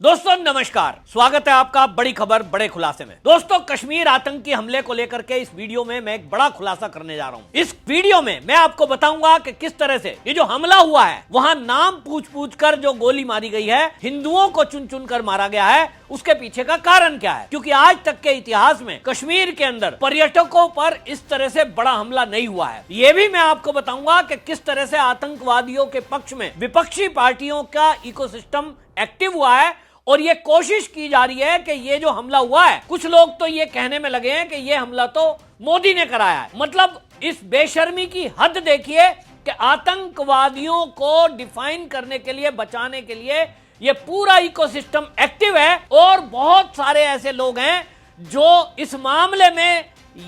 दोस्तों नमस्कार, स्वागत है आपका बड़ी खबर बड़े खुलासे में। दोस्तों, कश्मीर आतंकी हमले को लेकर के इस वीडियो में मैं एक बड़ा खुलासा करने जा रहा हूं। इस वीडियो में मैं आपको बताऊंगा कि किस तरह से ये जो हमला हुआ है, वहां नाम पूछ कर जो गोली मारी गई है, हिंदुओं को चुन चुन कर मारा गया है, उसके पीछे का कारण क्या है। क्योंकि आज तक के इतिहास में कश्मीर के अंदर पर्यटकों पर इस तरह से बड़ा हमला नहीं हुआ है। ये भी मैं आपको बताऊंगा कि किस तरह से आतंकवादियों के पक्ष में विपक्षी पार्टियों का इकोसिस्टम एक्टिव हुआ है और ये कोशिश की जा रही है कि ये जो हमला हुआ है, कुछ लोग तो ये कहने में लगे हैं कि ये हमला तो मोदी ने कराया है। मतलब इस बेशर्मी की हद देखिए कि आतंकवादियों को डिफाइन करने के लिए, बचाने के लिए ये पूरा इकोसिस्टम एक्टिव है और बहुत सारे ऐसे लोग हैं जो इस मामले में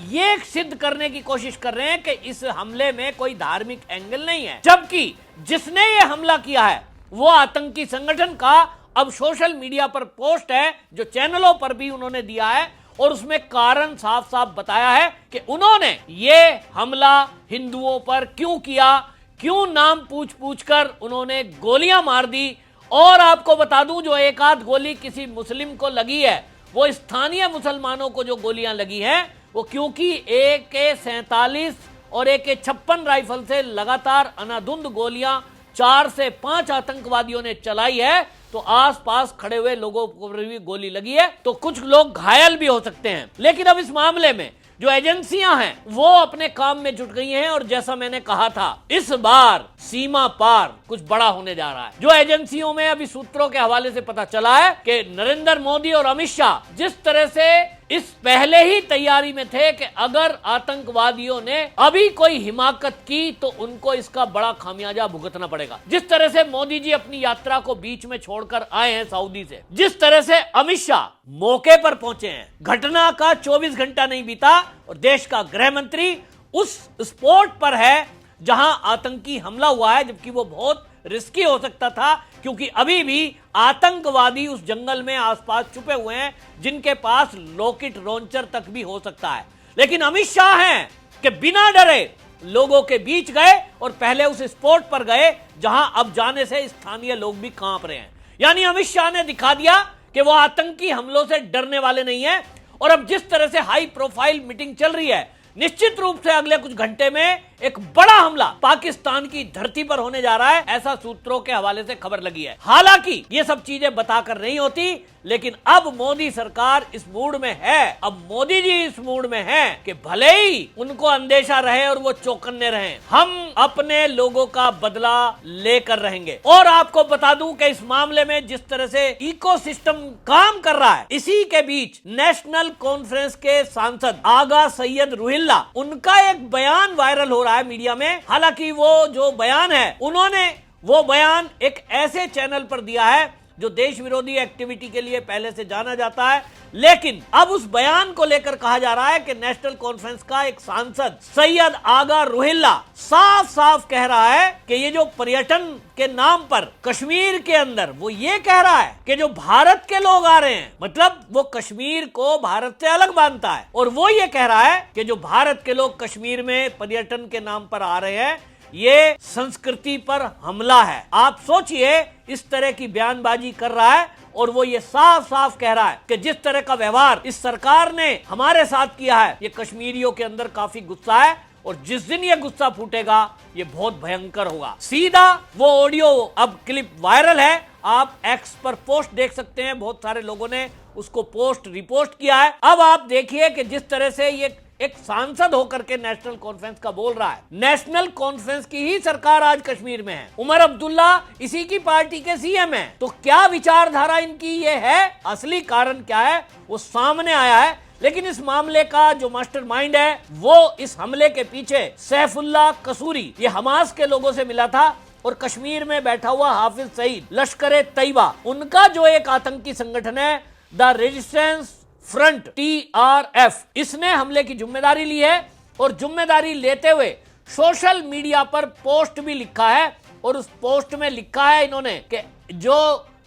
ये सिद्ध करने की कोशिश कर रहे हैं कि इस हमले में कोई धार्मिक एंगल नहीं है, जबकि जिसने ये हमला किया है वो आतंकी संगठन का अब सोशल मीडिया पर पोस्ट है, जो चैनलों पर भी उन्होंने दिया है और उसमें कारण साफ साफ बताया है कि उन्होंने ये हमला हिंदुओं पर क्यों किया, क्यों नाम पूछ पूछ कर उन्होंने गोलियां मार दी। और आपको बता दूं, जो एक आध गोली किसी मुस्लिम को लगी है, वो स्थानीय मुसलमानों को जो गोलियां लगी हैं वो क्योंकि AK-47 और AK-56 राइफल से लगातार अनाधुंध गोलियां 4 से 5 आतंकवादियों ने चलाई है, तो आसपास खड़े हुए लोगों को भी गोली लगी है, तो कुछ लोग घायल भी हो सकते हैं। लेकिन अब इस मामले में जो एजेंसियां हैं वो अपने काम में जुट गई हैं और जैसा मैंने कहा था, इस बार सीमा पार कुछ बड़ा होने जा रहा है। जो एजेंसियों में अभी सूत्रों के हवाले से पता चला है कि नरेंद्र मोदी और अमित शाह जिस तरह से इस पहले ही तैयारी में थे कि अगर आतंकवादियों ने अभी कोई हिमाकत की तो उनको इसका बड़ा खामियाजा भुगतना पड़ेगा। जिस तरह से मोदी जी अपनी यात्रा को बीच में छोड़कर आए हैं सऊदी से, जिस तरह से अमित शाह मौके पर पहुंचे हैं, घटना का 24 घंटा नहीं बीता और देश का गृह मंत्री उस स्पॉट पर है जहां आतंकी हमला हुआ है, जबकि वो बहुत रिस्की हो सकता था क्योंकि अभी भी आतंकवादी उस जंगल में आसपास छुपे हुए हैं जिनके पास रॉकेट लॉन्चर तक भी हो सकता है। लेकिन अमित शाह हैं कि बिना डरे लोगों के बीच गए और पहले उस स्पॉट पर गए जहां अब जाने से स्थानीय लोग भी कांप रहे हैं। यानी अमित शाह ने दिखा दिया कि वो आतंकी हमलों से डरने वाले नहीं है। और अब जिस तरह से हाई प्रोफाइल मीटिंग चल रही है, निश्चित रूप से अगले कुछ घंटे में एक बड़ा हमला पाकिस्तान की धरती पर होने जा रहा है, ऐसा सूत्रों के हवाले से खबर लगी है। हालांकि ये सब चीजें बताकर नहीं होती, लेकिन अब मोदी सरकार इस मूड में है, अब मोदी जी इस मूड में हैं कि भले ही उनको अंदेशा रहे और वो चौकन्ने रहें, हम अपने लोगों का बदला लेकर रहेंगे। और आपको बता दूं कि इस मामले में जिस तरह से इकोसिस्टम काम कर रहा है, इसी के बीच नेशनल कॉन्फ्रेंस के सांसद आगा सैयद रुहिल्ला, उनका एक बयान वायरल हो रहा है मीडिया में। हालांकि वो जो बयान है, उन्होंने वो बयान एक ऐसे चैनल पर दिया है जो देश विरोधी एक्टिविटी के लिए पहले से जाना जाता है, लेकिन अब उस बयान को लेकर कहा जा रहा है कि नेशनल कॉन्फ्रेंस का एक सांसद सैयद आगा रुहिल्ला साफ साफ कह रहा है कि ये जो पर्यटन के नाम पर कश्मीर के अंदर, वो ये कह रहा है कि जो भारत के लोग आ रहे हैं, मतलब वो कश्मीर को भारत से अलग मानता है, और वो ये कह रहा है कि जो भारत के लोग कश्मीर में पर्यटन के नाम पर आ रहे हैं, ये संस्कृति पर हमला है। आप सोचिए, इस तरह की बयानबाजी कर रहा है और वो ये साफ साफ कह रहा है कि जिस तरह का व्यवहार इस सरकार ने हमारे साथ किया है, ये कश्मीरियों के अंदर काफी गुस्सा है और जिस दिन ये गुस्सा फूटेगा ये बहुत भयंकर होगा। सीधा वो ऑडियो, अब क्लिप वायरल है, आप एक्स पर पोस्ट देख सकते हैं, बहुत सारे लोगों ने उसको पोस्ट रिपोस्ट किया है। अब आप देखिए कि जिस तरह से ये एक सांसद होकर के नेशनल कॉन्फ्रेंस का बोल रहा है। नेशनल कॉन्फ्रेंस की ही सरकार आज कश्मीर में है, उमर अब्दुल्ला इसी की पार्टी के सीएम हैं, तो क्या विचारधारा इनकी ये है, असली कारण क्या है वो सामने आया है। लेकिन इस मामले का जो मास्टरमाइंड है, वो इस हमले के पीछे सैफुल्लाह कसूरी, ये हमास के लोगों से मिला था और कश्मीर में बैठा हुआ हाफिज सईद, लश्कर तैयबा, उनका जो एक आतंकी संगठन है द रेजिस्टेंस फ्रंट TRF, इसने हमले की जिम्मेदारी ली है और जिम्मेदारी लेते हुए सोशल मीडिया पर पोस्ट भी लिखा है। और उस पोस्ट में लिखा है इन्होंने कि जो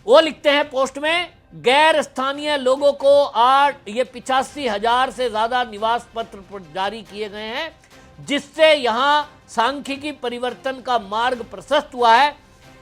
वो लिखते हैं पोस्ट में, गैर स्थानीय लोगों को 85,000 से ज्यादा निवास पत्र जारी किए गए हैं, जिससे यहाँ सांख्यिकी परिवर्तन का मार्ग प्रशस्त हुआ है।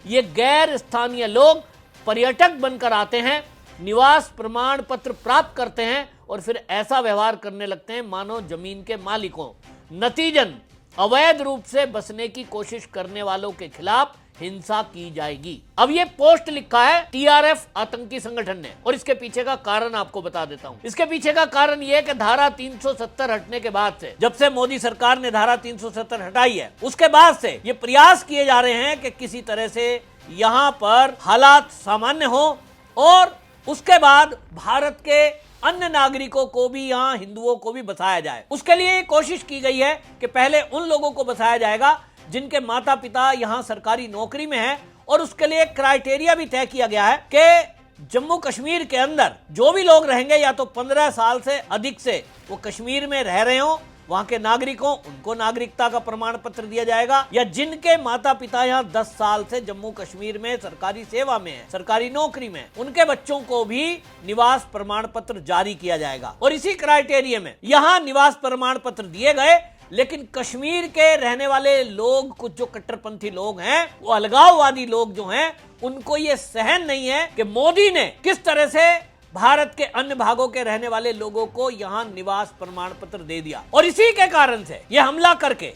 ये गैर स्थानीय लोग पर्यटक बनकर आते हैं निवास प्रमाण पत्र प्राप्त करते हैं और फिर ऐसा व्यवहार करने लगते हैं मानो जमीन के मालिकों। नतीजन अवैध रूप से बसने की कोशिश करने वालों के खिलाफ हिंसा की जाएगी। अब ये पोस्ट लिखा है टीआरएफ आतंकी संगठन ने, और इसके पीछे का कारण आपको बता देता हूं। इसके पीछे का कारण यह कि धारा 370 हटने के बाद से, जब से मोदी सरकार ने धारा 370 हटाई है, उसके बाद से ये प्रयास किए जा रहे हैं कि किसी तरह से यहां पर हालात सामान्य हो और उसके बाद भारत के अन्य नागरिकों को भी, यहां हिंदुओं को भी बसाया जाए। उसके लिए कोशिश की गई है कि पहले उन लोगों को बसाया जाएगा जिनके माता पिता यहां सरकारी नौकरी में हैं, और उसके लिए क्राइटेरिया भी तय किया गया है कि जम्मू कश्मीर के अंदर जो भी लोग रहेंगे या तो 15 साल से अधिक से वो कश्मीर में रह रहे हो, वहां के नागरिकों, उनको नागरिकता का प्रमाण पत्र दिया जाएगा, या जिनके माता पिता यहाँ 10 साल से जम्मू कश्मीर में सरकारी सेवा में है, सरकारी नौकरी में, उनके बच्चों को भी निवास प्रमाण पत्र जारी किया जाएगा। और इसी क्राइटेरिया में यहाँ निवास प्रमाण पत्र दिए गए, लेकिन कश्मीर के रहने वाले लोग, कुछ जो कट्टरपंथी लोग हैं, वो अलगाववादी लोग जो हैं, उनको ये सहन नहीं है कि मोदी ने किस तरह से भारत के अन्य भागों के रहने वाले लोगों को यहां निवास प्रमाण पत्र दे दिया। और इसी के कारण से यह हमला करके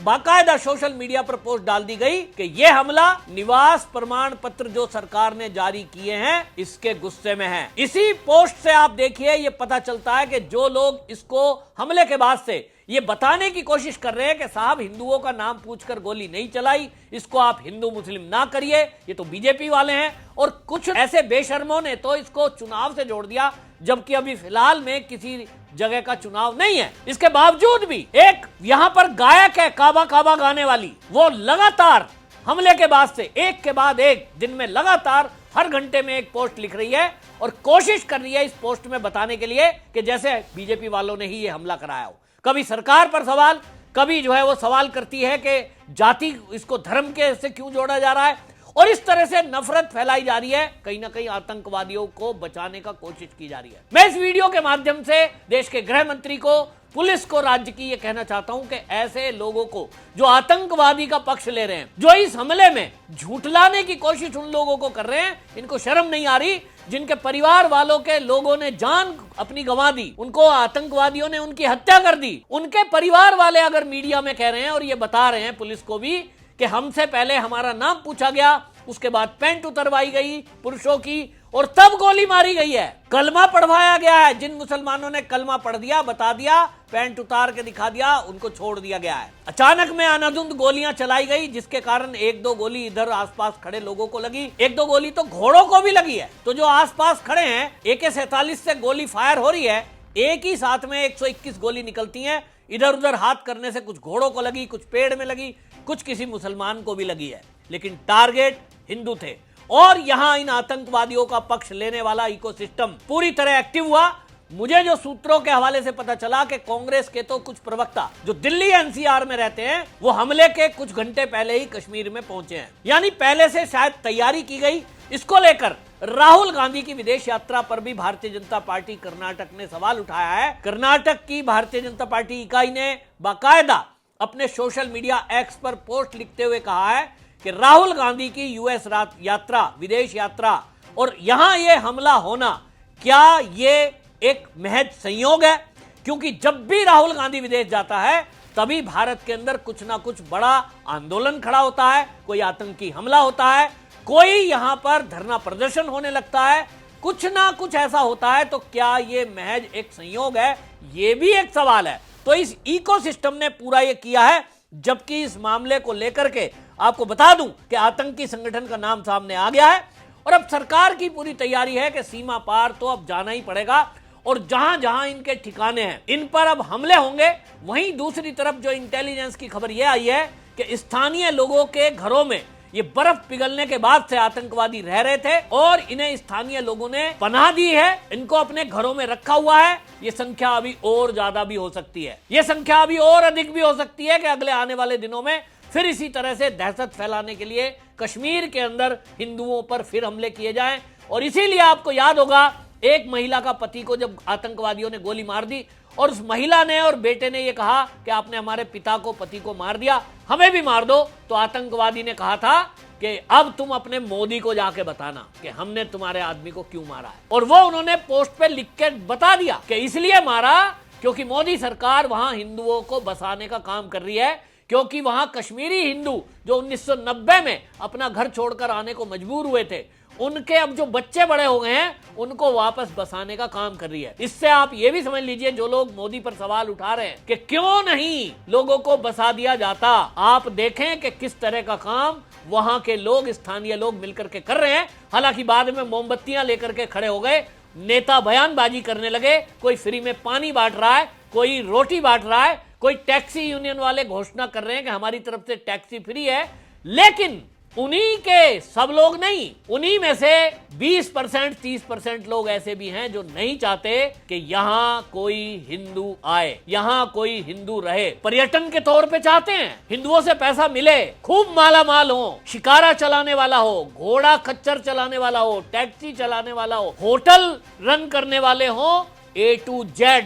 बाकायदा सोशल मीडिया पर पोस्ट डाल दी गई कि यह हमला निवास प्रमाण पत्र जो सरकार ने जारी किए हैं इसके गुस्से में है। इसी पोस्ट से आप देखिए, यह पता चलता है कि जो लोग इसको हमले के बाद से ये बताने की कोशिश कर रहे हैं कि साहब हिंदुओं का नाम पूछकर गोली नहीं चलाई, इसको आप हिंदू मुस्लिम ना करिए, ये तो बीजेपी वाले हैं। और कुछ ऐसे बेशर्मों ने तो इसको चुनाव से जोड़ दिया, जबकि अभी फिलहाल में किसी जगह का चुनाव नहीं है। इसके बावजूद भी एक यहां पर गायक है काबा काबा गाने वाली, वो लगातार हमले के बाद से एक के बाद एक दिन में लगातार हर घंटे में एक पोस्ट लिख रही है और कोशिश कर रही है इस पोस्ट में बताने के लिए कि जैसे बीजेपी वालों ने ही ये हमला कराया हो। कभी सरकार पर सवाल, कभी जो है वो सवाल करती है कि जाति, इसको धर्म के से क्यों जोड़ा जा रहा है, और इस तरह से नफरत फैलाई जा रही है, कहीं ना कहीं आतंकवादियों को बचाने का कोशिश की जा रही है। मैं इस वीडियो के माध्यम से देश के गृह मंत्री को, पुलिस को, राज्य की ये कहना चाहता हूं कि ऐसे लोगों को जो आतंकवादी का पक्ष ले रहे हैं, जो इस हमले में झूठलाने की कोशिश उन लोगों को कर रहे हैं, इनको शर्म नहीं आ रही, जिनके परिवार वालों के लोगों ने जान अपनी गंवा दी, उनको आतंकवादियों ने उनकी हत्या कर दी, उनके परिवार वाले अगर मीडिया में कह रहे हैं और ये बता रहे हैं पुलिस को भी कि हमसे पहले हमारा नाम पूछा गया, उसके बाद पैंट उतरवाई गई पुरुषों की और तब गोली मारी गई है, कलमा पढ़वाया गया है, जिन मुसलमानों ने कलमा पढ़ दिया, बता दिया, पैंट उतार के दिखा दिया, उनको छोड़ दिया गया है। अचानक में अनाधुंध गोलियां चलाई गई, जिसके कारण एक दो गोली इधर आसपास खड़े लोगों को लगी, एक दो गोली तो घोड़ों को भी लगी है। तो जो आसपास खड़े हैं, AK-47 से गोली फायर हो रही है, एक ही साथ में 121 गोली निकलती है, इधर उधर हाथ करने से कुछ घोड़ों को लगी, कुछ पेड़ में लगी, कुछ किसी मुसलमान को भी लगी है, लेकिन टारगेट हिंदू थे। और यहां इन आतंकवादियों का पक्ष लेने वाला इकोसिस्टम पूरी तरह एक्टिव हुआ। मुझे जो सूत्रों के हवाले से पता चला कि कांग्रेस के तो कुछ प्रवक्ता जो दिल्ली NCR में रहते हैं, वो हमले के कुछ घंटे पहले ही कश्मीर में पहुंचे हैं, यानी पहले से शायद तैयारी की गई। इसको लेकर राहुल गांधी की विदेश यात्रा पर भी भारतीय जनता पार्टी कर्नाटक ने सवाल उठाया है। कर्नाटक की भारतीय जनता पार्टी इकाई ने बाकायदा अपने सोशल मीडिया एक्स पर पोस्ट लिखते हुए कहा है कि राहुल गांधी की US यात्रा, विदेश यात्रा और यहां यह हमला होना, क्या ये एक महज संयोग है? क्योंकि जब भी राहुल गांधी विदेश जाता है तभी भारत के अंदर कुछ ना कुछ बड़ा आंदोलन खड़ा होता है, कोई आतंकी हमला होता है, कोई यहां पर धरना प्रदर्शन होने लगता है, कुछ ना कुछ ऐसा होता है। तो क्या ये महज एक संयोग है? ये भी एक सवाल है। तो इस इकोसिस्टम ने पूरा ये किया है, जबकि इस मामले को लेकर के आपको बता दूं कि आतंकी संगठन का नाम सामने आ गया है और अब सरकार की पूरी तैयारी है कि सीमा पार तो अब जाना ही पड़ेगा और जहां जहां इनके ठिकाने हैं इन पर अब हमले होंगे। वहीं दूसरी तरफ जो इंटेलिजेंस की खबर यह आई है कि स्थानीय लोगों के घरों में ये बर्फ पिघलने के बाद से आतंकवादी रह रहे थे और इन्हें स्थानीय लोगों ने पनाह दी है, इनको अपने घरों में रखा हुआ है। ये संख्या अभी और ज्यादा भी हो सकती है, ये संख्या अभी और अधिक भी हो सकती है कि अगले आने वाले दिनों में फिर इसी तरह से दहशत फैलाने के लिए कश्मीर के अंदर हिंदुओं पर फिर हमले किए जाएं। और इसीलिए आपको याद होगा, एक महिला का पति को जब आतंकवादियों ने गोली मार दी और उस महिला ने और बेटे ने यह कहा कि आपने हमारे पिता को, पति को मार दिया, हमें भी मार दो, तो आतंकवादी ने कहा था कि अब तुम अपने मोदी को जाके बताना कि हमने तुम्हारे आदमी को क्यों मारा है। और वो उन्होंने पोस्ट पे लिख के बता दिया कि इसलिए मारा क्योंकि मोदी सरकार वहां हिंदुओं को बसाने का काम कर रही है, क्योंकि वहां कश्मीरी हिंदू जो 1990 में अपना घर छोड़कर आने को मजबूर हुए थे, उनके अब जो बच्चे बड़े हो गए हैं उनको वापस बसाने का काम कर रही है। इससे आप ये भी समझ लीजिए, जो लोग मोदी पर सवाल उठा रहे हैं कि क्यों नहीं लोगों को बसा दिया जाता, आप देखें कि किस तरह का काम वहां के लोग, स्थानीय लोग मिलकर के कर रहे हैं। हालांकि बाद में मोमबत्तियां लेकर के खड़े हो गए, नेता बयानबाजी करने लगे, कोई फ्री में पानी बांट रहा है, कोई रोटी बांट रहा है, कोई टैक्सी यूनियन वाले घोषणा कर रहे हैं कि हमारी तरफ से टैक्सी फ्री है। लेकिन उन्हीं के सब लोग नहीं, उन्हीं में से 20% 30% लोग ऐसे भी हैं जो नहीं चाहते कि यहां कोई हिंदू आए, यहां कोई हिंदू रहे। पर्यटन के तौर पे चाहते हैं, हिंदुओं से पैसा मिले, खूब माला माल हो, शिकारा चलाने वाला हो, घोड़ा खच्चर चलाने वाला हो, टैक्सी चलाने वाला हो, होटल रन करने वाले हो, A to Z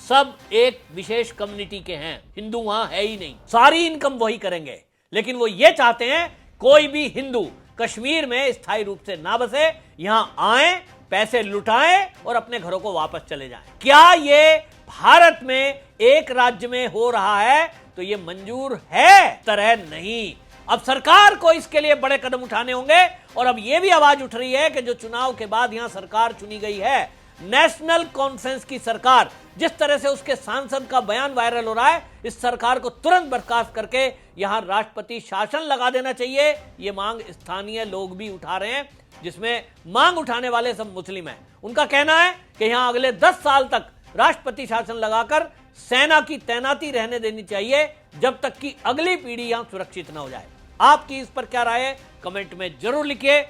सब एक विशेष कम्युनिटी के हैं। हिंदू वहां है ही नहीं, सारी इनकम वही करेंगे। लेकिन वो ये चाहते हैं कोई भी हिंदू कश्मीर में स्थायी रूप से ना बसे, यहां आए, पैसे लुटाएं और अपने घरों को वापस चले जाएं। क्या ये भारत में एक राज्य में हो रहा है तो ये मंजूर है? तरह नहीं। अब सरकार को इसके लिए बड़े कदम उठाने होंगे। और अब यह भी आवाज उठ रही है कि जो चुनाव के बाद यहां सरकार चुनी गई है, नेशनल कॉन्फ्रेंस की सरकार, जिस तरह से उसके सांसद का बयान वायरल हो रहा है, इस सरकार को तुरंत बर्खास्त करके यहां राष्ट्रपति शासन लगा देना चाहिए। ये मांग स्थानीय लोग भी उठा रहे हैं, जिसमें मांग उठाने वाले सब मुस्लिम हैं। उनका कहना है कि यहां अगले 10 साल तक राष्ट्रपति शासन लगाकर सेना की तैनाती रहने देनी चाहिए, जब तक कि अगली पीढ़ी यहां सुरक्षित न हो जाए। आपकी इस पर क्या राय है, कमेंट में जरूर लिखिए।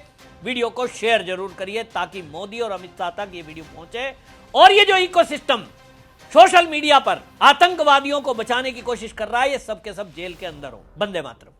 वीडियो को शेयर जरूर करिए ताकि मोदी और अमित शाह तक ये वीडियो पहुंचे और ये जो इकोसिस्टम सोशल मीडिया पर आतंकवादियों को बचाने की कोशिश कर रहा है, ये सब के सब जेल के अंदर हो। वंदे मातरम।